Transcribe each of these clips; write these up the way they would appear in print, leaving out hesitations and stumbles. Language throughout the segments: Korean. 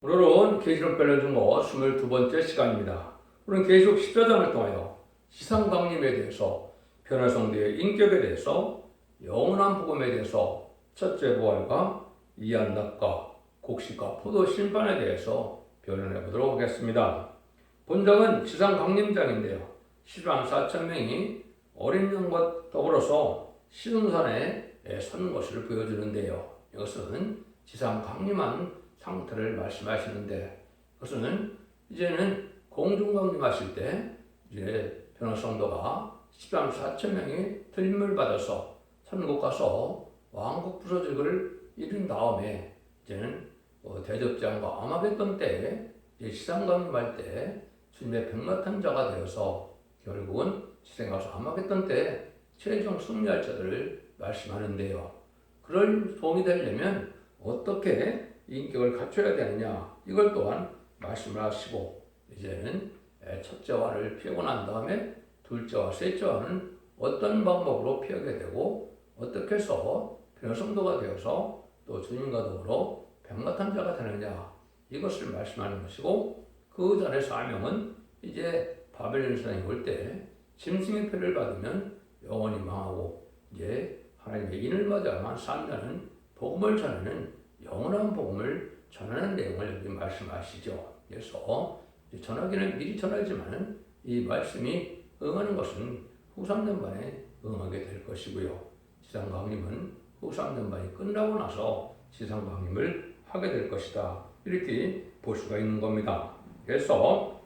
오늘은 계시록 별론중고 22번째 시간입니다. 오늘은 계시록 14장을 통하여 지상강림에 대해서, 변화성도의 인격에 대해서, 영원한 복음에 대해서, 첫째 부활과 이한낙과 곡식과 포도 심판에 대해서 변론해 보도록 하겠습니다. 본장은 지상강림장인데요. 10만 4천 명이 어린 양과 더불어서 시온산에 선 것을 보여주는데요. 이것은 지상강림한 상태를 말씀하시는데, 그것은 이제는 공중강림하실 때 이제 변화성도가 10만 4천 명이 들림을 받아서 천국 가서 왕국 부서직을 이룬 다음에 이제는 대접장과 아마겟돈 때에 시상강림할 때 주님의 백마탄 자가 되어서 결국은 지상에 가서 아마겟돈 때 최종 승리할 자들을 말씀하는데요. 그럴 도움이 되려면 어떻게 인격을 갖춰야 되느냐, 이걸 또한 말씀을 하시고, 이제는 첫째화를 피하고 난 다음에 둘째와 셋째화는 어떤 방법으로 피하게 되고 어떻게 해서 변성도가 되어서 또 주님과 더불어 백마탄자가 되느냐, 이것을 말씀하는 것이고, 그 전에 사명은 이제 바벨론 신앙이 올 때 짐승의 표를 받으면 영원히 망하고, 이제 하나님의 인을 맞아야만 산다는 복음을 전하는 영원한 복음을 전하는 내용을 여기 말씀하시죠. 그래서 전하기는 미리 전하지만 이 말씀이 응하는 것은 후 3년 만에 응하게 될 것이고요. 지상강림은 후 3년 만이 끝나고 나서 지상강림을 하게 될 것이다, 이렇게 볼 수가 있는 겁니다. 그래서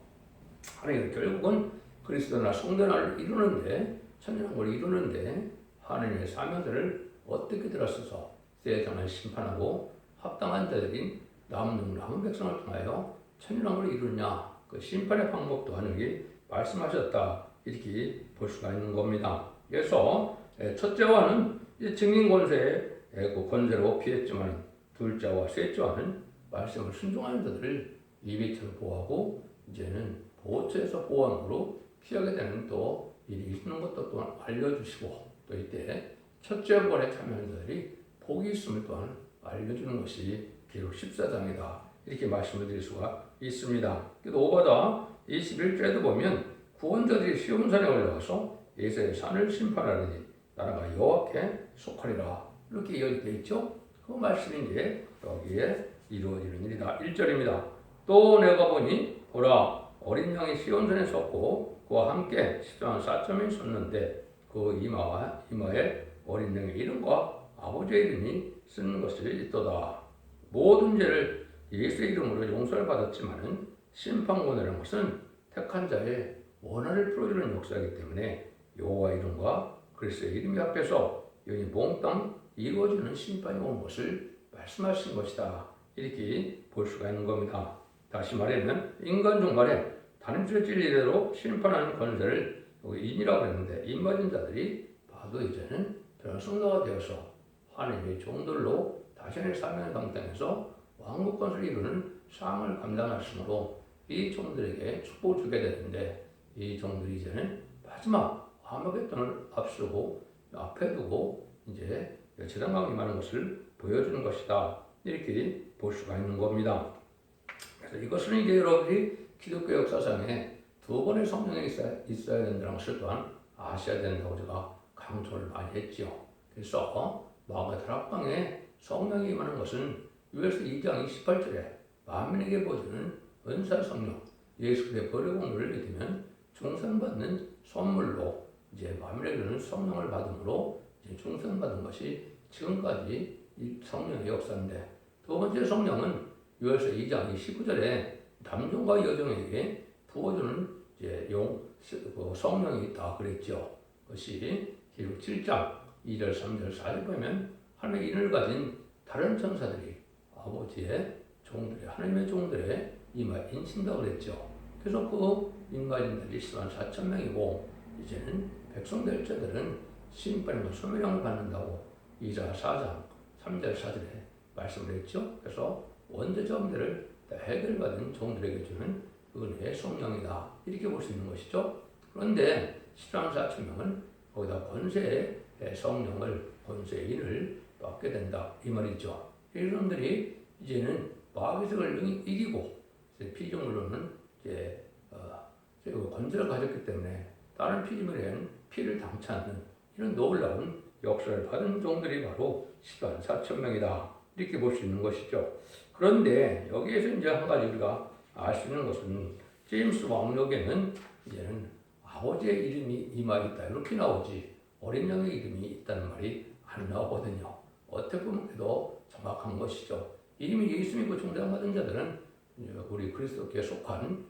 하나님은 결국은 그리스도나 성전을 이루는데, 천년왕국을 이루는데 하나님의 사명들을 어떻게 들었어서 세상을 심판하고 합당한 자들인 남은 백성을 통하여 천년왕국을 이루느냐, 그 심판의 방법 또한 여기 말씀하셨다, 이렇게 볼 수가 있는 겁니다. 그래서 첫째와는 증인 권세의 그 권세로 피했지만, 둘째와 셋째와는 말씀을 순종하는 자들을 이비트로 보호하고 이제는 보호처에서 보호함으로 피하게 되는 또 일이 있는 것도 또한 알려주시고, 또 이때 첫째 부활에 참여하는 자들이 복이 있음을 또한 알려주는 것이 기록 14장이다, 이렇게 말씀을 드릴 수가 있습니다. 그래도 오바다 21절에도 보면 구원자들이 시온산에 올라가서 예수의 산을 심판하리니 나라가 여호와께 속하리라, 이렇게 이어져 있죠. 그 말씀이 이제 여기에 이루어지는 일이다. 1절입니다. 또 내가 보니 보라, 어린 양이 시온산에 섰고 그와 함께 14만 4천명이 섰는데 그 이마에 어린 양의 이름과 아버지의 이름이 쓰는 것을 있도다. 모든 죄를 예수의 이름으로 용서를 받았지만은 심판권이라는 것은 택한 자의 원한을 풀어주는 역사이기 때문에 여호와 이름과 그리스도의 이름이 앞에서 여기 몽땅 이루어지는 심판이 온 것을 말씀하신 것이다, 이렇게 볼 수가 있는 겁니다. 다시 말하면 인간 종말에 다른 죄 진리대로 심판하는 권세를 여기 인이라고 했는데, 인 맞은 자들이 봐도 이제는 변성도가 되어서 하나님의 종들로 다시는 사명의 당당에서 왕국 건설을 이루는 상을 감당하시므로 이 종들에게 축복을 주게 되는데, 이 종들이 이제는 마지막 아마겟돈을 앞서고 앞에 두고 이제 지상강림하는 것을 보여주는 것이다, 이렇게 볼 수가 있는 겁니다. 그래서 이것은 이제 여러분이 기독교 역사상에 두 번의 성령이 있어야 된다는 것을 또한 아셔야 된다고 제가 강조를 많이 했지요. 그래서 마가 다락방에 성령이 임하는 것은 요에서 2장 28절에 만민에게 보여주는 은사 성령, 예수 그리스도의 보혈 공로를 믿으면 중생받는 선물로 이제 만민에게는 성령을 받음으로 이제 중생받은 것이 지금까지 이 성령의 역사인데, 두 번째 성령은 요에서 2장 29절에 남종과 여종에게 부어주는 이제 성령이 있다 그랬죠. 그것이 기록 7장 2절, 3절, 4절 보면 하나님의 인을 가진 다른 천사들이 아버지의 종들의, 하나님의 종들의 이마에 인친다고 그랬죠. 그래서 그 인가진들이 14만 4천 명이고 이제는 백성 될 자들은 심판과 소멸형을 받는다고 2장 4장 3절 4절에 말씀을 했죠. 그래서 원죄점들을 해결받은 종들에게 주는 은혜의 성령이다, 이렇게 볼 수 있는 것이죠. 그런데 14만 4천 명은 거기다 권세의 성령을, 권세의 인을 받게 된다, 이 말이죠. 이런 분들이 이제는 마귀색을 이기고 피조물로는 이제 권세를 가졌기 때문에 다른 피조물에는 피를 당치 않는 이런 놀라운 역사를 받은 종들이 바로 10만 4천 명이다. 이렇게 볼 수 있는 것이죠. 그런데 여기에서 이제 한 가지 우리가 알 수 있는 것은 제임스 왕록에는 이제는 아버지의 이름이 임하에 있다 이렇게 나오지 어린 양의 이름이 있다는 말이 안 나오거든요. 어떻게 보면 더 정확한 것이죠. 이미 예수 믿고 종장받은 자들은 우리 그리스도께 속한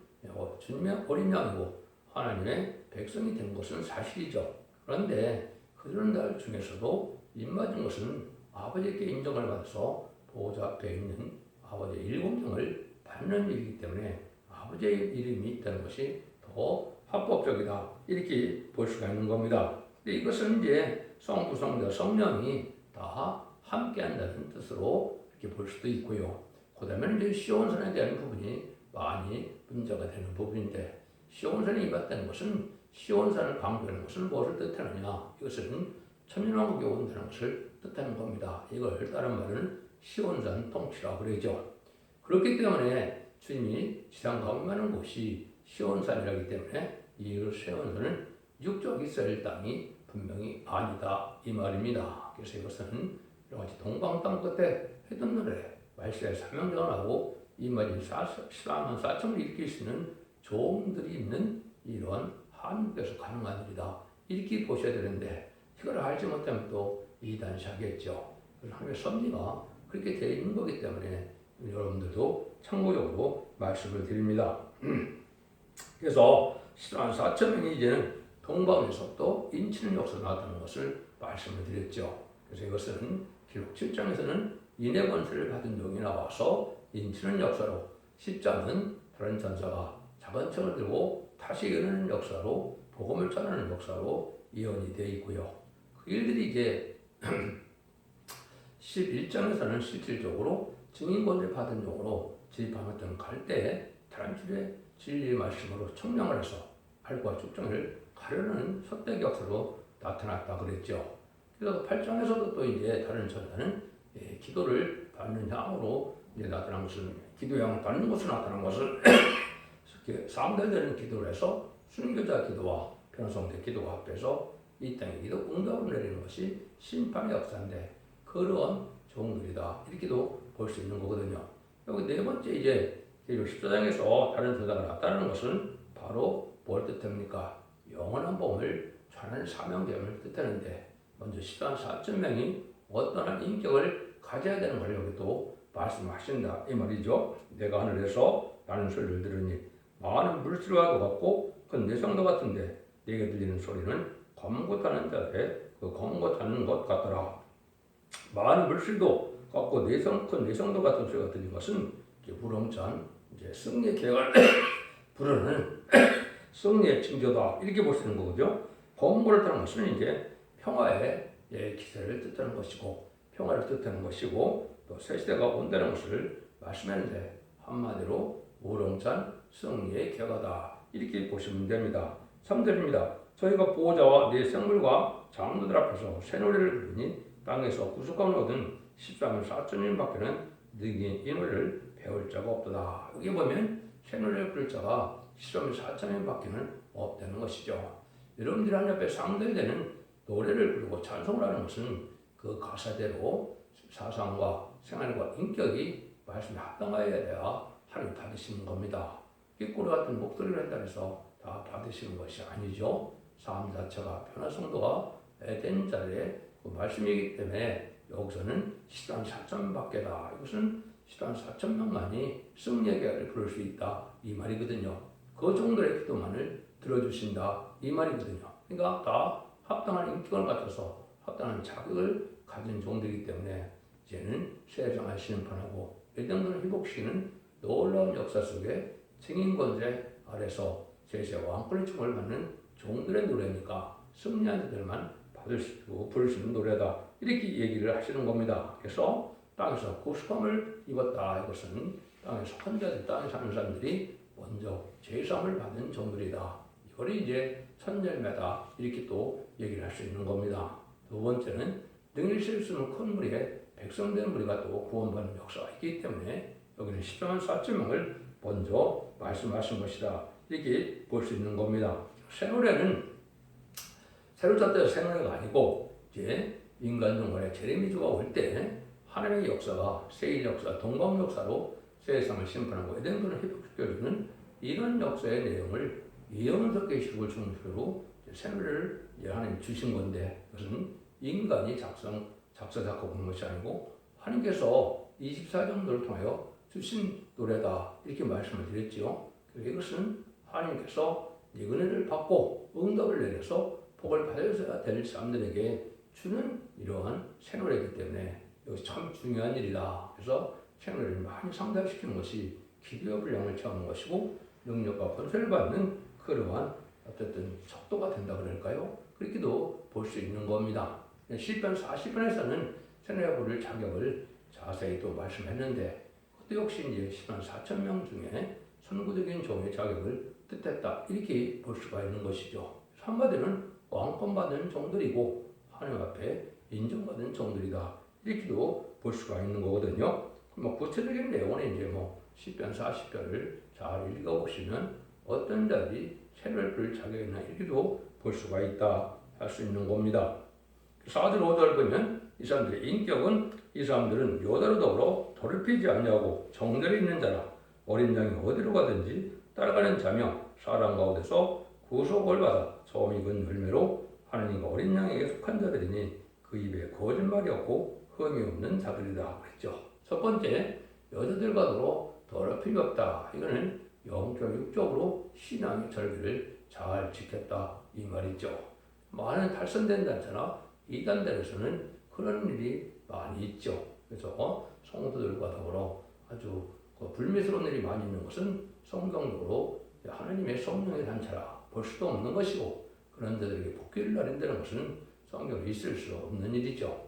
주님의 어린 양이고 하나님의 백성이 된 것은 사실이죠. 그런데 그런 중에서도 입맞은 것은 아버지께 인정을 받아서 보호자 앞에 있는 아버지의 일공경을 받는 일이기 때문에 아버지의 이름이 있다는 것이 더 합법적이다 이렇게 볼 수가 있는 겁니다. 근데 이것은 이제 성부, 성자, 성령이 다 함께한다는 뜻으로 이렇게 볼 수도 있고요. 그다음에 이제 시온산에 대한 부분이 많이 문제가 되는 부분인데 시온산이 임했다는 것은 시온산을 강조하는 것은 무엇을 뜻하느냐? 이것은 천년왕국이 온다는 것을 뜻하는 겁니다. 이걸 다른 말은 시온산 통치라고 그러죠. 그렇기 때문에 주님이 지상 가운데하는 곳이 시온산이라기 때문에 이 시온산은 육적 이스라엘 땅이 분명히 아니다 이 말입니다. 그래서 이것은 여러가지 동방 땅 끝에 했던 노래 말세의 사명전하고 이 말이 14만 4천을 일으킬 수 있는 종들이 있는 이런 하나님께서 가능한 일이다 이렇게 보셔야 되는데 이걸 알지 못하면 또 이단시하겠죠. 하나님의 섭리가 그렇게 되어 있는 거기 때문에 여러분들도 참고적으로 말씀을 드립니다. 그래서 14만 4천 명이 이제는 동방에서부터 인치는 역사가 나타나는 것을 말씀을 드렸죠. 그래서 이것은 기록 7장에서는 인의 권세를 받은 종이 나와서 인치는 역사로 10장은 다른 전사가 자번책을 들고 다시 이어는 역사로 복음을 전하는 역사로 예언이 되어 있고요. 그 일들이 이제 11장에서는 실질적으로 증인권을 받은 종으로 진입하였던 갈대에 다른 줄의 진리의 말씀으로 청량을 해서 알과 축정을 가려는 선택 역사로 나타났다 그랬죠. 그래서 8장에서도 또 이제 다른 전사는 기도를 받는 향으로 이제 나타난 것은 기도 향을 받는 것으로 나타난 것을 상대되는 기도를 해서 순교자 기도와 변성대 기도가 합해서 이 땅에 기도 응답을 내리는 것이 심판의 역사인데 그런 종들이다 이렇게도 볼 수 있는 거거든요. 여기 네 번째 이제 14장에서 다른 전사가 나타나는 것은 바로 뭘 뜻합니까? 영원한 복음을 전하는 사명됨을 뜻하는데 먼저 14만 4천 명이 어떠한 인격을 가져야 되는 걸 여기 또 말씀하신다 이 말이죠. 내가 하늘에서 나는 소리를 들으니 많은 물소리와 같고 그 내성도 같은데 내게 들리는 소리는 검고타는 자들의 그 검고타는 것 같더라. 많은 물소리도 같고 큰 내성도 같은 소리가 들린 것은 무렁찬 이제 승리의 계획을 부르는 승리의 징조다 이렇게 볼 수 있는 거죠. 검고를 뜻하는 것은 이제 평화의 기세를 뜻하는 것이고 평화를 뜻하는 것이고 또 새 시대가 온다는 것을 말씀하는데 한마디로 무렁찬 승리의 결과다 이렇게 보시면 됩니다. 3절입니다. 저희가 보호자와 네 생물과 장로들 앞에서 새 노래를 부르니 땅에서 구속함을 얻은 14만 4천인 밖에는 너희 이 노래를 배울 자가 없도다. 여기 보면 새 노래를 부를 자가 14만 4천인 밖에는 없다는 것이죠. 여러분들이 하나님 앞에 상대되는 노래를 부르고 찬송을 하는 것은 그 가사대로 사상과 생활과 인격이 말씀에 합당하여야 돼야 하나님 받으시는 겁니다. 꾀꼬리 같은 목소리를 한다 해서 다 받으시는 것이 아니죠. 삶 자체가 변화 성도가 된 자리에 그 말씀이기 때문에 여기서는 14만 4천 밖에다. 이것은 14만 4천 명만이 승리의 계획을 부를 수 있다 이 말이거든요. 그 정도의 기도만을 들어주신다 이 말이거든요. 그러니까 다 합당한 인격을 갖춰서 합당한 자격을 가진 종들이기 때문에 이제는 세상을 심판하고 일등들을 회복시키는 놀라운 역사 속에 증인권세 아래서 제세와 왕권의 춤을 받는 종들의 노래니까 승리한 자들만 받을 수 있고 부를 수 있는 노래다 이렇게 얘기를 하시는 겁니다. 그래서 땅에서 구속함을 입었다. 이것은 땅에 속한 자들, 땅에 사는 사람들이 먼저 제사함을 받은 종들이다. 이걸 이제 천열매다 이렇게 또 얘기를 할 수 있는 겁니다. 두 번째는 능히 실수는 큰 무리에 백성된 무리가 또 구원받는 역사가 있기 때문에 여기는 십자만 4천명을 먼저 말씀하신 것이다. 이렇게 볼 수 있는 겁니다. 새노래는 새로 짰다 새노래가 아니고 이제 인간 동안에 제레미주가 올 때 하나님의 역사가 세일 역사, 동방 역사로 세상을 심판하고 에덴전을 회복시켜주는 이런 역사의 내용을 예언서 계시록을 중심으로 새노래를 하나님 주신 건데 그것은 인간이 작사 작곡한 것이 아니고 하나님께서 24정도를 통하여 주신 노래다 이렇게 말씀을 드렸지요. 이것은 하나님께서 은혜를 받고 응답을 내려서 복을 받아야 될 사람들에게 주는 이러한 새노래이기 때문에 이것이 참 중요한 일이다. 그래서 새노래를 많이 상달시키는 것이 기도의 분량을 채우는 것이고 능력과 권세를 받는 그러한 어쨌든 척도가 된다 그럴까요? 그렇게도 볼 수 있는 겁니다. 시편 40편에서는 새노래 부를 자격을 자세히 또 말씀했는데 그것도 역시 이제 시편 4,000명 중에 선구적인 종의 자격을 뜻했다 이렇게 볼 수가 있는 것이죠. 한마디로는 왕권 받은 종들이고 하나님 앞에 인정받은 종들이다 이렇게도 볼 수가 있는 거거든요. 구체적인 내용은 이제 시편 40편을 잘 읽어보시면 어떤 자들이 새노래 부를 자격이 있나 이렇게도 볼 수가 있다 할 수 있는 겁니다. 4절 5절 보면 이 사람들의 인격은 이 사람들은 여자로 더불어 더럽히지 아니하고 정절이 있는 자라 어린 양이 어디로 가든지 따라가는 자며 사람 가운데서 구속을 받아 처음 익은 열매로 하나님과 어린 양에게 속한 자들이니 그 입에 거짓말이 없고 흠이 없는 자들이다 그랬죠. 첫 번째 여자들과 더불어 더럽힘이 없다. 이거는 영적 육적으로 신앙의 절기를 잘 지켰다 이 말이죠. 많은 탈선된 단체나 이단들에서는 그런 일이 많이 있죠. 그래서 성도들과 더불어 아주 불미스러운 일이 많이 있는 것은 성경적으로 하나님의 성령의 단체라 볼 수도 없는 것이고 그런 자들에게 복귀를 나린다는 것은 성경에 있을 수 없는 일이죠.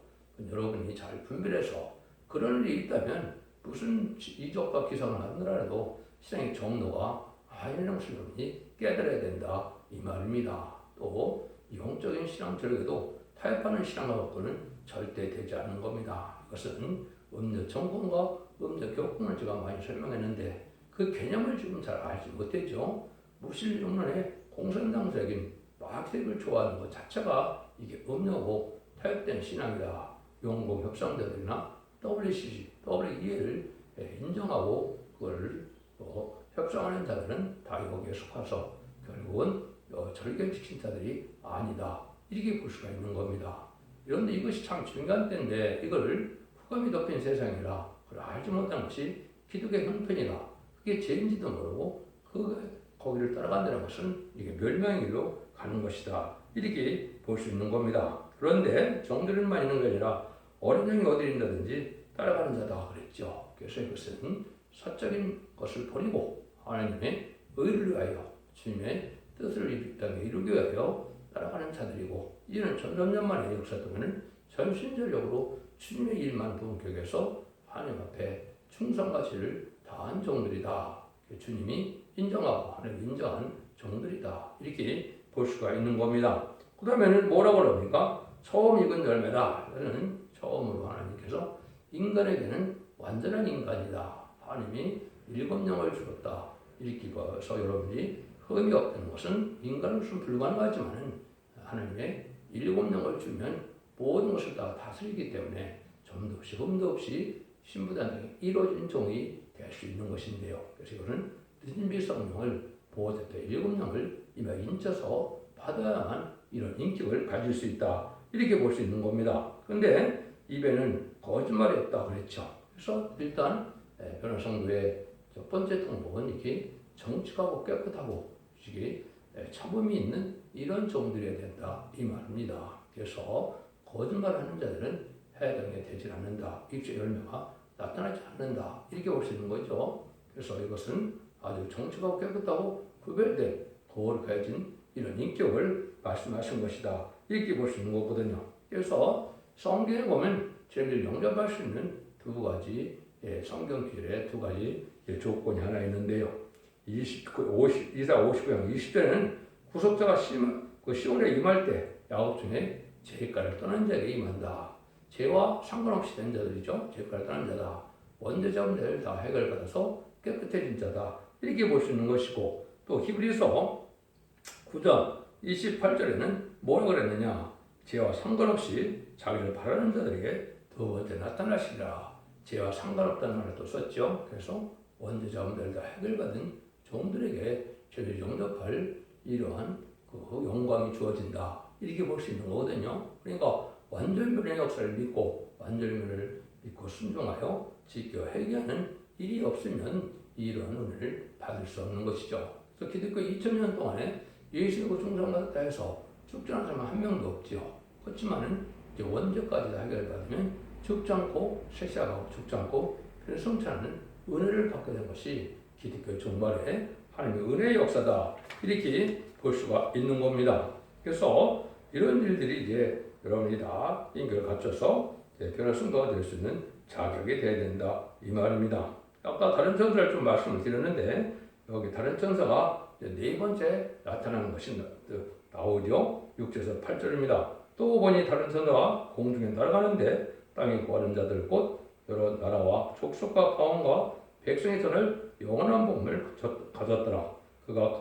여러분이 잘 분별해서 그런 일이 있다면 무슨 이적과 기상을 하더라도 신앙의 정도가 이런 것을 여러분이 깨달아야 된다 이 말입니다. 또 영적인 신앙 절개도 타협하는 신앙과 갖고는 절대 되지 않는 겁니다. 이것은 음료 정권과 음료 교권을 제가 많이 설명했는데 그 개념을 지금 잘 알지 못했죠. 무신론의 공산당적인 마약색을 좋아하는 것 자체가 이게 음료고 타협된 신앙이다. 용공 협상자들이나 WCC, WEA를 인정하고 그걸 협상하는 자들은 다 여기에 속해서 결국은 절개 지킨 자들이 아니다. 이렇게 볼 수가 있는 겁니다. 그런데 이것이 참 중요한 때인데 이걸 흑암이 덮인 세상이라 그걸 알지 못하는 것이 기독의 형편이다. 그게 죄인지도 모르고 거기를 따라간다는 것은 이게 멸망의 길로 가는 것이다. 이렇게 볼 수 있는 겁니다. 그런데 종들만 있는 게 아니라 어린 양이 어디 있다든지 따라가는 자다 그랬죠. 그래서 이것은 사적인 것을 버리고 하나님의 의를 위하여 주님의 뜻을 이 땅에 이루기 위하여 따라가는 자들이고 이는 천년만의 역사 동안은 전심전력으로 주님의 일만 본격해서 하나님 앞에 충성과 지를 다한 종들이다. 주님이 인정하고 하나님 인정한 종들이다. 이렇게 볼 수가 있는 겁니다. 그 다음에는 뭐라고 그럽니까? 처음 익은 열매다. 이거는 처음으로 하나님께서 인간에게는 완전한 인간이다. 하나님이 7영을 주었다. 이렇게 봐서 여러분이 흠이 없다는 것은 인간으로서는 불가능하지만 하나님의 7영을 주면 모든 것을 다 다스리기 때문에 점도 없이 흠도 없이 신부단장이 이루어진 종이 될 수 있는 것인데요. 그래서 이거는 늦은비 성령을 보호됐다. 7영을 이미 인쳐서 받아야만 이런 인격을 가질 수 있다. 이렇게 볼 수 있는 겁니다. 그런데 입에는 거짓말이 없다 그랬죠. 그래서 일단 변화성도의 첫 번째 통복은 이렇게 정직하고 깨끗하고 이게 참음이 있는 이런 종들이어야 된다 이 말입니다. 그래서 거짓말하는 자들은 해당이 되지 않는다. 입의 열매가 나타나지 않는다. 이렇게 볼 수 있는 거죠. 그래서 이것은 아주 정직하고 깨끗하고 구별된 거룩해진 이런 인격을 말씀하신 것이다. 이렇게 볼 수 있는 거거든요. 그래서 성경에 보면 죄를 용납할 수 있는 두 가지 성경 규례 두 가지 조건이 하나 있는데요. 이사 59장 20절에는 구속자가 시온에 임할 때 야곱 중에 죄가를 떠난 자에게 임한다. 죄와 상관없이 된 자들이죠. 죄가를 떠난 자다. 원죄자 문제를 다 해결받아서 깨끗해진 자다. 이렇게 볼 수 있는 것이고, 또 히브리서 9장 28절에는 뭐라 그랬느냐? 죄와 상관없이 자기를 바라는 자들에게 두 번째 나타나시리라. 죄와 상관없다는 말을 또 썼죠. 그래서 원죄자 문제를 다 해결받은 종들에게 죄를 용납할 이러한 그 영광이 주어진다. 이렇게 볼 수 있는 거거든요. 그러니까 완전변의 역사를 믿고 완전변을 믿고 순종하여 지켜 회개하는 일이 없으면 이러한 은혜를 받을 수 없는 것이죠. 그래서 기독교 2000년 동안에 예수 믿고 충성받았다 해서 죽지 않은 사람 한 명도 없지요. 그렇지만은 이제 원죄까지 다 해결받으면 죽지 않고 쇠시하고 죽지 않고 그래서 성취하는 은혜를 받게 된 것이 기독교의 종말에 하나님의 은혜의 역사다. 이렇게 볼 수가 있는 겁니다. 그래서 이런 일들이 이제 여러분이 다 인격을 갖춰서 변화 성도가 될 수 있는 자격이 돼야 된다. 이 말입니다. 아까 다른 천사를 좀 말씀을 드렸는데 여기 다른 천사가 네 번째 나타나는 것이 나오죠. 6절에서 8절입니다. 또 보니 다른 천사가 공중에 날아가는데 땅에 구하는 자들 곧 여러 나라와 족속과 가문과 백성의 손을 영원한 복음을 가졌더라. 그가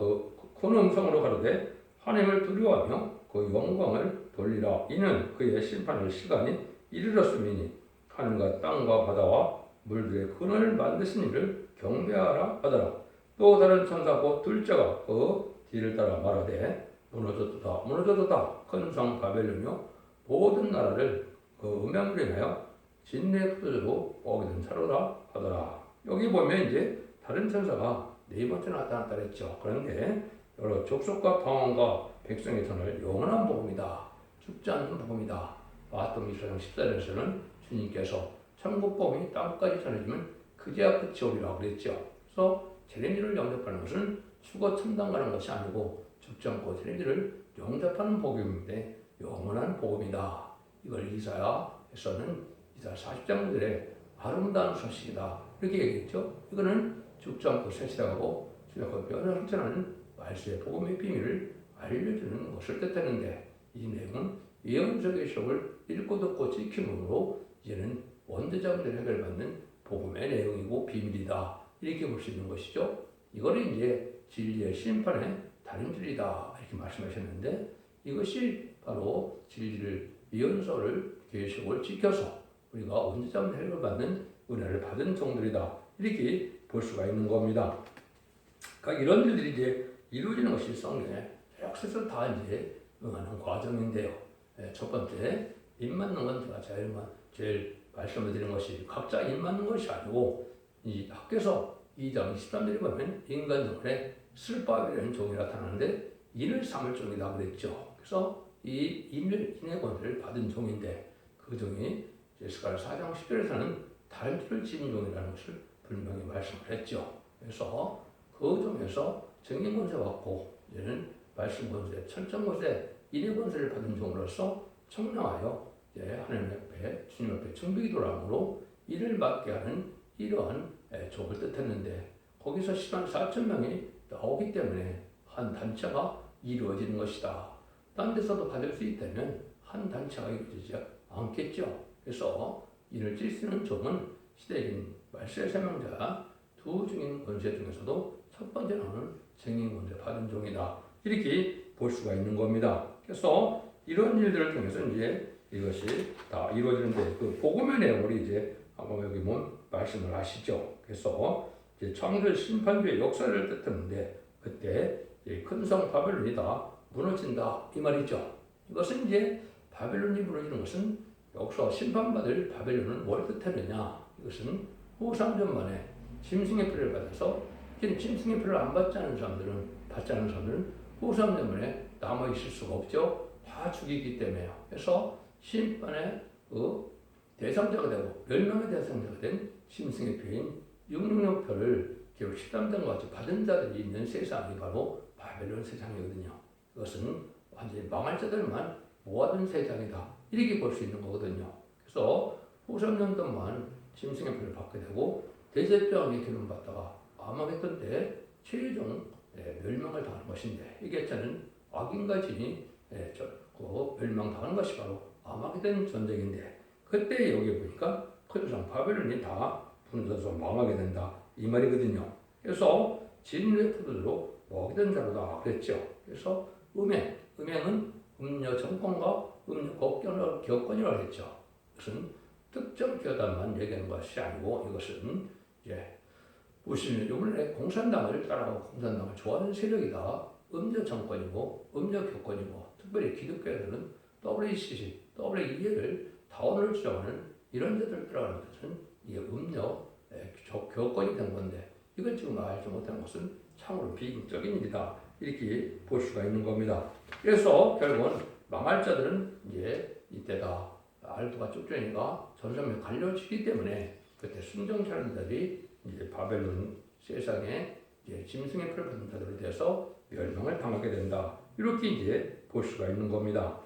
큰 음성으로 가로되 하나님을 두려워하며 그 영광을 돌리라. 이는 그의 심판할 시간이 이르렀음이니 하늘과 땅과 바다와 물들의 근원을 만드신 이를 경배하라 하더라. 또 다른 천사 곧 둘째가 그 뒤를 따라 말하되 무너졌도다 큰 성 바벨론이요 모든 나라를 그 음양으로 인하여 진내 포도주로 먹게 된 차로라 하더라. 여기 보면 이제 다른 천사가 네 번째 나타났다 그랬죠. 그런데 여러 족속과 방언과 백성의 손을 영원한 복음이다. 죽지 않는 복음이다. 마태복음 24장 14절에서는 주님께서 천국 복음이 땅까지 전해지면 그제야 끝이 오리라 그랬죠. 그래서 챌린지를 영접하는 것은 죽어 천당 가는 것이 아니고 죽지 않고 챌린지를 영접하는 복음인데 영원한 복음이다. 이걸 이사야에서는 이사야 40장들의 아름다운 소식이다. 이렇게 얘기했죠. 이거는 죽지 않고 쇠시하고 주역과 변화를 실천하는 말씀의 복음의 비밀을 알려주는 것을 뜻하는데 이 내용은 예언적의 시험을 읽고 듣고 지킴으로 이제는 원죄자 문제를 해결받는 복음의 내용이고 비밀이다. 이렇게 볼 수 있는 것이죠. 이거는 이제 진리의 심판의 다른 진리다. 이렇게 말씀하셨는데 이것이 바로 진리를 예언서를 계시록을 지켜서 우리가 원죄자 문제를 해결받는 은혜를 받은 종들이다. 이렇게 볼 수가 있는 겁니다. 그러니까 이런 일들이 이제 이루어지는 것이 성경의 역사에서 다 이제 응하는 과정인데요. 첫 번째, 입 맞는 건 제가 제일 말씀을 드린 것이 각자 입 맞는 것이 아니고 이 학교에서 2장 23절에 보면 인간 영혼에 슬바벨이라는 종이 나타나는데 인을 삼을 종이다 그랬죠. 그래서 이 인의 권세를 받은 종인데 그 종이 스가랴 4장 10절에서는 다른 죄를 지은 종이라는 것을 분명히 말씀을 했죠. 그래서 그 종에서 정인 권세 받고 이제는 말씀 권세, 철정 권세, 인의 권세를 받은 종으로서 청량하여 하나님 앞에 주님 앞에 청백이 돌아옴으로 이를 맡게 하는 이러한 족을 뜻했는데 거기서 10만 4천 명이 나오기 때문에 한 단체가 이루어지는 것이다. 딴 데서도 받을 수 있다면 한 단체가 이루어지지 않겠죠. 그래서 이를 찔 수 있는 종은 시대인 말세의 세명자 두 증인 권세 중에서도 첫 번째 나오는 증인 권세 받은 종이다. 이렇게 볼 수가 있는 겁니다. 그래서 이런 일들을 통해서 이제 이것이 다 이루어지는데 그 복음의 내용을 이제 아마 여기 보면 말씀을 하시죠. 그래서 이제 창조 심판주의 역사를 뜻하는데 그때 큰 성 바벨론이 다 무너진다 이 말이죠. 이것은 이제 바벨론이 무너지는 것은 여기서 심판받을 바벨론은 뭘 뜻하느냐? 이것은 후 3년 만에 짐승의 표를 받아서 짐승의 표를 안 받지 않은 사람들은 후 3년 만에 남아 있을 수가 없죠. 다 죽이기 때문에요. 그래서 심판의 대상자가 되고 멸망의 대상자가 된 짐승의 표인 666표를 기록 13장과 같이 받은 자들이 있는 세상이 바로 바벨론 세상이거든요. 이것은 완전히 망할 자들만 모아둔 세상이다. 이렇게 볼 수 있는 거거든요. 그래서 후 3년 동안 짐승의 표를 받게 되고 대제병에 기름 받다가 암흑했던 때 최종 멸망을 당하는 것인데 이게 저는 악인과 진이 멸망당하는 것이 바로 암흑된 전쟁인데 그때 여기 보니까 큰 성 바벨론이 다 분도서 망하게 된다 이 말이거든요. 그래서 진리의 포도주로 먹이던 자로다 그랬죠. 그래서 음행은 음료 정권과 음료 교권이라고 했죠. 이것은 특정 교단만 얘기하는 것이 아니고 이것은 무슨 요번에 공산당을 따라가고 공산당을 좋아하는 세력이다. 음료 정권이고 음료 교권이고 특별히 기독교에서는 WCC, WE를 다원을 주장하는 이런 데들 따라가는 것은 이게 음료 교권이 된 건데 이걸 지금 알지 못하는 것은 참으로 비극적인 일이다. 이렇게 볼 수가 있는 겁니다. 그래서 결국은 망할 자들은 이때다. 알두가 쫓겨니까 전선에 갈려지기 때문에 그때 순종자들이 바벨론 세상에 짐승의 표를 받는 자들에 대해서 멸망을 당하게 된다. 이렇게 볼 수가 있는 겁니다.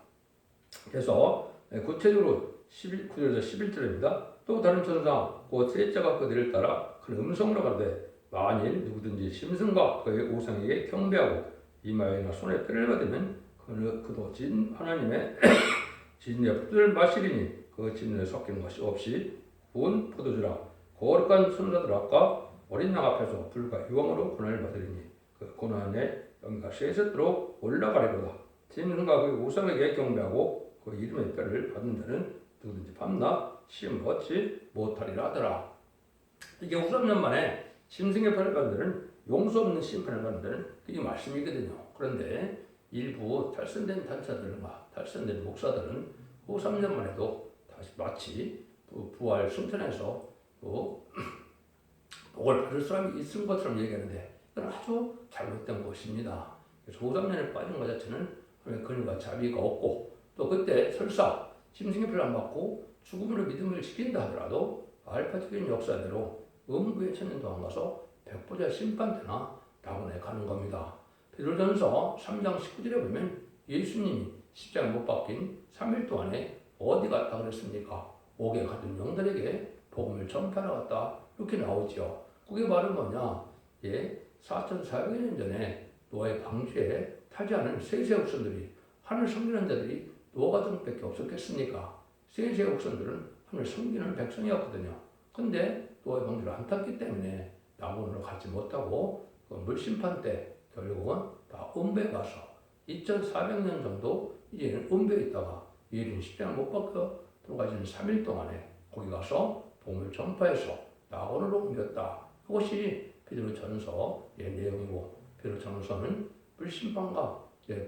그래서 구체적으로 9절에서 11절입니다. 또 다른 천사 곧 셋째가 그들을 따라 큰 음성으로 가로되 만일 누구든지 짐승과 그의 우상에게 경배하고 이마에나 손에 뼈를 받으면 그도 진 하나님의 진리의 포도주를 마시리니 그 진리에 섞이는 것이 없이 구운 포도주라 거룩한 선자들과 어린 양 앞에서 불과 유황으로 고난을 받으리니 그 고난의 영광이 셋셋도록 올라가리로다. 짐승과 그 우상에게 경배하고 그 이름의 뼈를 받는 자는 누구든지 밤낮 시험 받지 못하리라 하더라. 이게 후삼년 만에 짐승의 뼈를 받는 자는 용서 없는 심판을 받는 자는 그게 말씀이거든요. 그런데 일부 탈선된 단체들과 탈선된 목사들은 후 3년만 해도 다시 마치 부활 승천해서 복을 받을 사람이 있을 것처럼 얘기하는데 이건 아주 잘못된 것입니다. 그래서 후 3년에 빠진 것 자체는 근육과 자비가 없고 또 그때 설사 짐승의 표를 안 받고 죽음으로 믿음을 지킨다 하더라도 알파적인 역사대로 음부의 천년 동안 가서 백보자 심판대나 낙원에 가는 겁니다. 베드로전서 3장 19절에 보면 예수님이 십자가 못 박힌 3일 동안에 어디 갔다 그랬습니까? 옥에 가둔 영들에게 복음을 전파하러 갔다 이렇게 나오죠. 그게 바로 뭐냐? 4,400년 전에 노아의 방주에 타지하는 세세 후손들이 하늘 섬기는 자들이 노아 가족밖에 없었겠습니까? 세세 후손들은 하늘 섬기는 백성이었거든요. 근데 노아의 방주를 안 탔기 때문에 낙원으로 가지 못하고 그 물심판 때 결국은 다 음배에 가서 2,400년 정도 이제는 음배에 있다가 예수님 십자가 못 박혀 돌아가시는 3일 동안에 거기 가서 복음을 전파해서 낙원으로 옮겼다. 그것이 베드로전서의 내용이고 베드로전서는 불심판과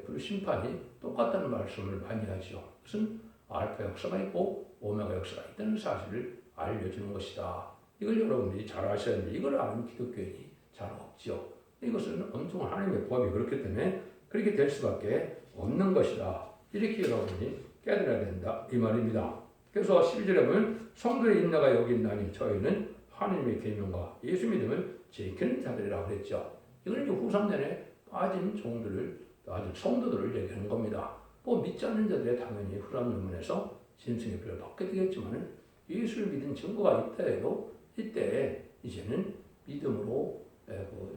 불심판이 똑같다는 말씀을 많이 하죠. 무슨 알파 역사가 있고 오메가 역사가 있다는 사실을 알려주는 것이다. 이걸 여러분들이 잘 아셔야 하는데 이걸 아는 기독교인이 잘 없죠. 이것은 엄청 하나님의 법이 그렇기 때문에 그렇게 될 수밖에 없는 것이다. 이렇게 여러분이 깨달아야 된다. 이 말입니다. 그래서 12절에 보면 성도의 인내가 여기 있나니 저희는 하나님의 계명과 예수 믿음을 지키는 자들이라고 그랬죠. 이건 후 3년에 빠진 종들을 아직 성도들을 얘기하는 겁니다. 믿지 않는 자들의 당연히 후람문에서 짐승의 표를 받게 되겠지만 예수를 믿은 증거가 있다 해도 이때 이제는 믿음으로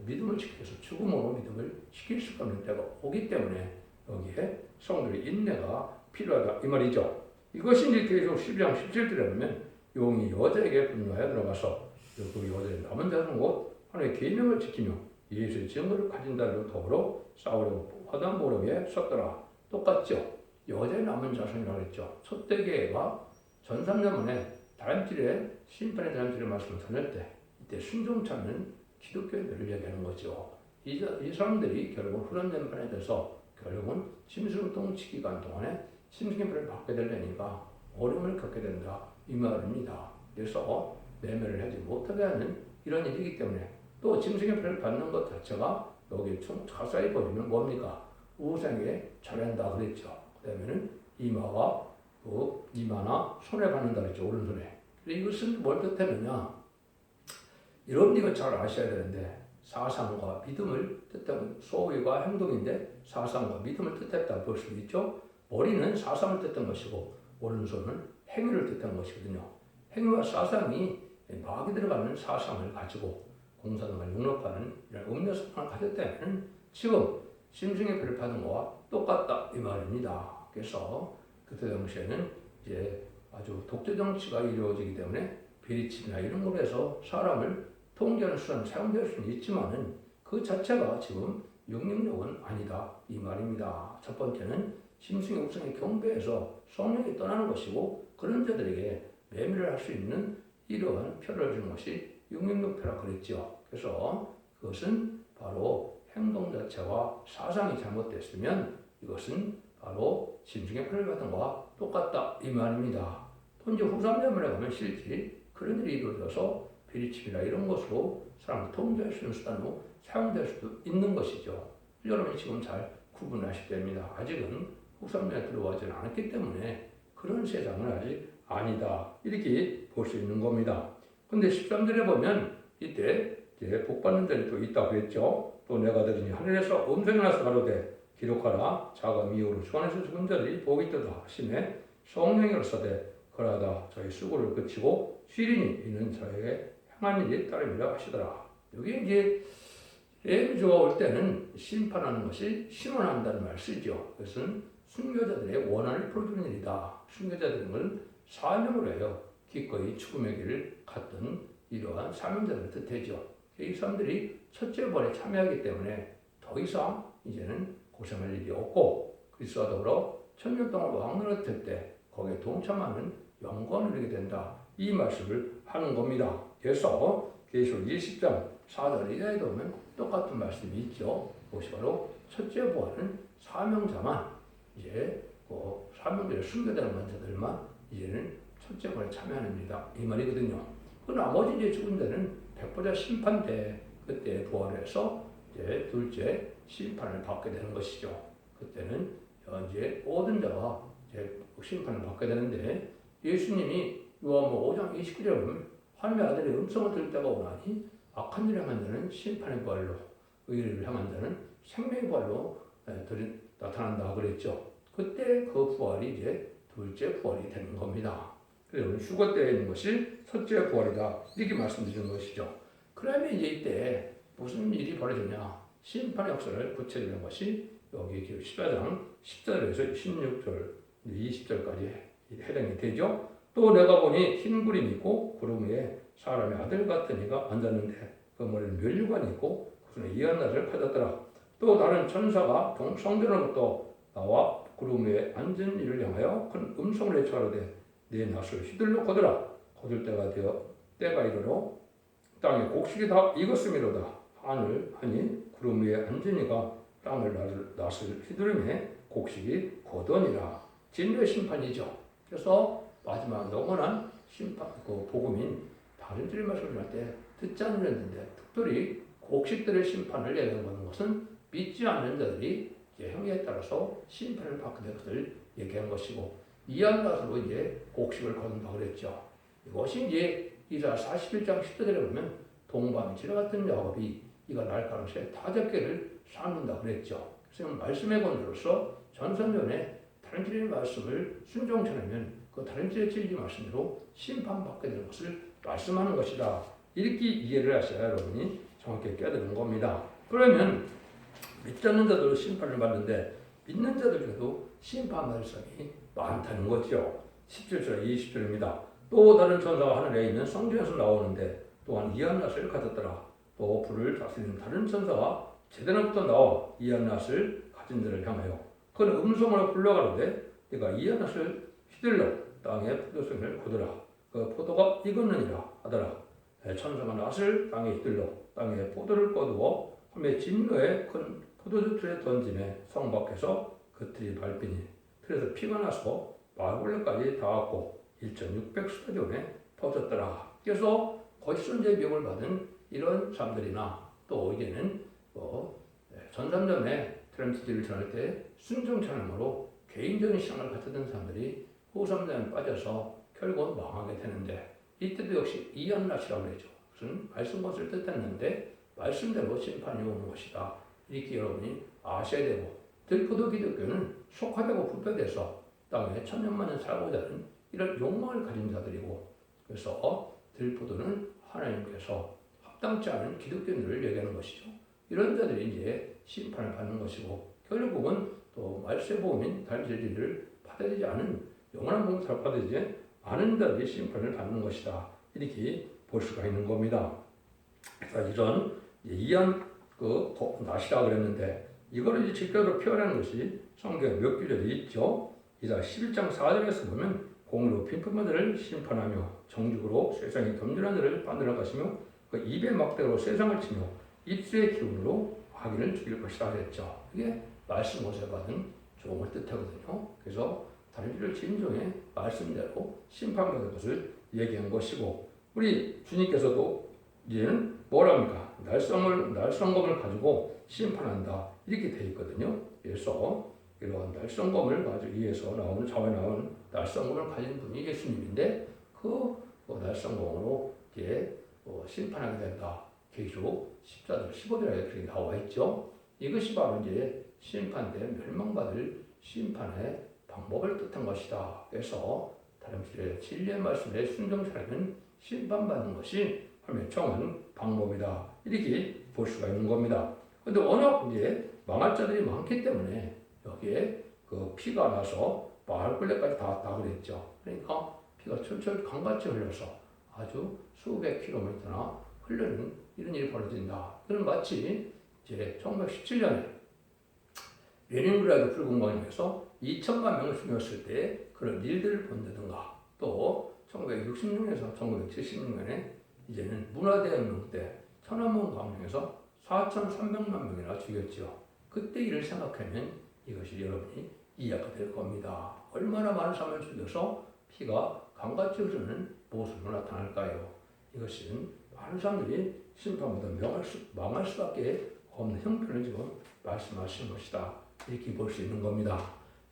믿음을 지켜서 죽음으로 믿음을 지킬 수 없는 때가 오기 때문에 여기에 성도의 인내가 필요하다 이 말이죠. 이것이 이제 계속 12장 17절에 보면 용이 여자에게 분노하여 들어가서 그 여자의 남은 자는 곧 하나님의 계명을 지키며 예수의 증거를 가진 자들과 더불어 싸우려고 화단 보력에 섰더라. 똑같죠. 여자의 남은 자손이라고 했죠. 첫대계가 전 3년 만에 다람쥐의 심판의 다람쥐의 말씀을 전할 때 이때 순종 찾는 기독교인들을 얘기하는 거죠. 이 사람들이 결국 후련전판에 대해서 결국은 짐승통치 기간 동안에 짐승의 표를 받게 되려니까 어려움을 겪게 된다 이 말입니다. 그래서 매매를 하지 못하게 하는 이런 일이기 때문에 또 짐승의 표를 받는 것 자체가 여기 가사에 보이면 뭡니까? 우상에 절한다 그랬죠. 그 다음에는 이마나 손에 받는다 그랬죠. 오른손에. 이것은 뭘 뜻하느냐? 여러분이 이거 잘 아셔야 되는데 사상과 믿음을 뜻하는 소위가 행동인데 사상과 믿음을 뜻했다 볼 수 있죠. 머리는 사상을 뜻한 것이고 오른손은 행위를 뜻한 것이거든요. 행위와 사상이 마귀 들어가는 사상을 가지고 공산당을 용납하는 이런 음료 사상을 가졌다면 지금 짐승의 표를 받은 것과 똑같다 이 말입니다. 그래서 그때 당시에는 이제 아주 독재 정치가 이루어지기 때문에 비리침이나 이런 걸로 해서 사람을 통제하는 수단은 사용될 수는 있지만은 그 자체가 지금 영향력은 아니다 이 말입니다. 첫 번째는 심승의 욱성의 경배에서 성령이 떠나는 것이고 그런 자들에게 매매를 할 수 있는 이러한 표를 주는 것이 영향력표라 그랬죠. 그래서 그것은 바로 행동 자체와 사상이 잘못됐으면 이것은 바로 짐승의 표를 받은 것과 똑같다 이 말입니다. 또 이제 후삼자문에 가면 실제 그런 일이 이루어져서 비리침이나 이런 것으로 사람을 통제할 수 있는 수단으로 사용될 수도 있는 것이죠. 여러분이 지금 잘 구분하셔야 됩니다. 아직은 후삼자에 들어가지 않았기 때문에 그런 세상은 아직 아니다 이렇게 볼 수 있는 겁니다. 근데 13절에 보면 이때 이제 복받는 자들이 또 있다고 했죠. 또 내가 들으니 하늘에서 음성이 나서 가로되 기록하라 자가 미호로 주관에서 죽은 자들이 복이 있도다 하시매 성령이로서되 그러하다 저희 수고를 그치고 쉬리니 이는 저에게 행한 일이 따름이라 하시더라. 여기 이제 예비주가 올 때는 심판하는 것이 신원한다는 말을 쓰죠. 그것은 순교자들의 원한을 풀어주는 일이다. 순교자들은 사명으로 해요. 기꺼이 죽음의 길을 갔던 이러한 사명자들을 뜻하죠. 이 사람들이 첫째 부활에 참여하기 때문에 더 이상 이제는 고생할 일이 없고 그리스도와 더불어 천년 동안 왕노릇 할때 거기에 동참하는 영광을 누리게 된다. 이 말씀을 하는 겁니다. 그래서 계시록 20장 4절 이하에 보면 똑같은 말씀이 있죠. 그것이 바로 첫째 부활은 사명자만 이제 사명자를 순교되는 자들만 이제는 첫째 부활에 참여하는 일이다. 이 말이거든요. 그 나머지 이제 죽은 자는 백보자 심판 때 그때 부활을 해서 이제 둘째 심판을 받게 되는 것이죠. 그때는 이제 모든 자가 이제 심판을 받게 되는데 예수님이 요한복음 5장 29절에 보면 하나님의 아들의 음성을 들을 때가 오나니 악한 일을 향한 자는 심판의 부활로 의를 향한 자는 생명의 부활로 나타난다 그랬죠. 그때 그 부활이 이제 둘째 부활이 되는 겁니다. 그래서 휴거 때에 있는 것이 첫째 부활이다 이렇게 말씀드리는 것이죠. 그러면 이제 이때 무슨 일이 벌어지냐 심판의 역사를 구체적인 것이 여기 14장 14절에서 16절 20절까지 해당이 되죠. 또 내가 보니 흰 구름이 있고 구름 위에 사람의 아들 같은 이가 앉았는데 그 머리는 면류관이 있고 그 손에 이한낫을 가졌더라. 또 다른 천사가 성전으로부터 나와 구름 위에 앉은 이를 향하여 큰 음성을 외쳐가로되 네 낫을 휘둘러 거두라. 거둘 때가 되어 때가 이르러 땅에 곡식이 다 익었음이로다. 하니 구름 위에 앉은 이가 땅을 낫을 휘두르매 곡식이 거두니라. 진노의 심판이죠. 그래서 마지막 영원한 심판, 그 복음인 다른 줄의 말씀을 할 때 듣지 않는 자들인데 특별히 곡식들의 심판을 얘기하는 것은 믿지 않는 자들이 이제 행위에 따라서 심판을 받게 될 것을 얘기한 것이고 이한낫으로 이제 곡식을 거둔다 그랬죠. 이것이 이제 이사야 41장 10절에 보면 동방의 지뢰 같은 야곱이 이가 날가로새 다적개를 쌓는다 그랬죠. 그래서 말씀의 권위로서 전선전에 다른 줄의 말씀을 순종처라면 그 다른 줄의 진리 말씀으로 심판받게 되는 것을 말씀하는 것이다. 이렇게 이해를 하셔야 여러분이 정확히 깨닫는 겁니다. 그러면 믿지 않는 자들도 심판을 받는데 믿는 자들 중에도 심판받을 사람이 많다는 거죠. 17절 20절입니다. 또 다른 천사가 하늘에 있는 성전에서 나오는데 또한 이한낫을 가졌더라. 또 불을 다스리는 다른 천사가 제단으로부터 나와 이한낫을 가진 자를 향하여 그는 음성으로 불러가로되 네가 이한낫을 휘둘러 땅에 포도송이를 거두라. 그 포도가 익었느니라 하더라. 천사가 낫을 땅에 휘둘러 땅에 포도를 거두어 함에 진노에 큰 포도주 틀에 던짐에 성 밖에서 그 틀이 밟히니 틀에서 피가 나서 마을골레까지 닿았고 1,600수조원에 퍼졌더라. 그래서 거짓선지의 비용을 받은 이런 사람들이나 또 이제는 전삼점에 트램스지를 전할 때 순종 찬양으로 개인적인 신앙을 갖추던 사람들이 후삼점에 빠져서 결국 망하게 되는데 이때도 역시 이한낫이라고 그러죠. 무슨 말씀 것을 뜻했는데 말씀대로 심판이 오는 것이다. 이렇게 여러분이 아셔야 되고 들포도 기독교는 속화되고 부패돼서 땅에 천년만년 살고자 하는 이런 욕망을 가진 자들이고 그래서 들포도는 하나님께서 합당치 않은 기독교인들을 얘기하는 것이죠. 이런 자들이 이제 심판을 받는 것이고 결국은 또 말세 복음인 단죄리를 받아들이지 않은 영원한 복음을 받아들이지 않은 자들이 심판을 받는 것이다. 이렇게 볼 수가 있는 겁니다. 그래서 이런 이한 날씨라 그랬는데 이거를 이제 직접으로 표현하는 것이 성경 몇 구절이 있죠. 이자 11장 4절에서 보면 공을 높인 품들을 심판하며 정직으로 세상의 겸손한 자를 만들어 가시며 그 입의 막대로 세상을 치며 입술의 기운으로 악인을 죽일 것이다 그랬죠. 이게 말씀 못에 받은 종을 뜻하거든요. 그래서 다윗을 진정의 말씀대로 심판받을 것을 얘기한 것이고 우리 주님께서도 이제는 뭐랍니까? 날성검을 가지고 심판한다 이렇게 돼 있거든요. 그래서 이러한 날성검을 가지기 위해서 자원에 나온 날성검을 가진 분이 예수님인데 그 날성검으로 이제 심판하게 된다. 계시록 14절 15절에 그렇게 나와 있죠. 이것이 바로 이제 심판대 멸망받을 심판의 방법을 뜻한 것이다. 그래서 다름질의 진리의 말씀에 순종하면 심판받는 것이 하나님의 정한 방법이다. 이렇게 볼 수가 있는 겁니다. 그런데 워낙 이제 망할 자들이 많기 때문에 여기에 그 피가 나서 마을 끌레까지 다 왔다 그랬죠. 그러니까 피가 철철 강같이 흘러서 아주 수백 킬로미터나 흘러는 이런 일이 벌어진다. 그는 마치 이제 1917년에 레닌그라드 불공방에서 2천만 명을 죽였을 때 그런 일들을 본다든가 또 1966년에서 1976년에 이제는 문화대혁명 때 천안문 광명에서 4,300만 명이나 죽였죠. 그때 일을 생각하면 이것이 여러분이 이해가 될 겁니다. 얼마나 많은 사람을 죽여서 피가 강같이 흐르는 모습으로 나타날까요? 이것은 많은 사람들이 심판보다 망할 수밖에 없는 형편을 지금 말씀하시는 것이다. 이렇게 볼 수 있는 겁니다.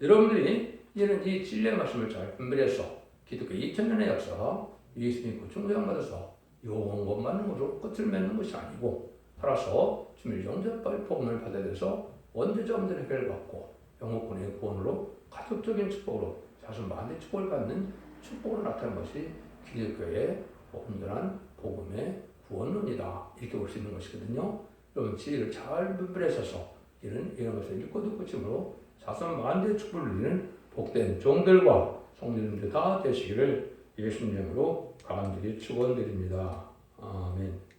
여러분들이 이제는 이 진리의 말씀을 잘 분별해서 기독교 2000년의 역사 예수님 구중구약받아서 영원 받는 것으로 끝을 맺는 것이 아니고 살아서 주님의 영접할 복음을 받아들여서 원죄자 문제 해결을 받고 영혼권의 구원으로 가족적인 축복으로 자손 만대 축복을 받는 축복으로 나타나는 것이 기독교의 온전한 복음의 구원론이다. 이렇게 볼 수 있는 것이거든요. 여러분 지혜를 잘 분별해서 이런 것을 읽고 듣고 침으로 자손 만대 축복을 누리는 복된 종들과 성도님들 다 되시기를 예수님으로 간절히 축원드립니다. 아멘.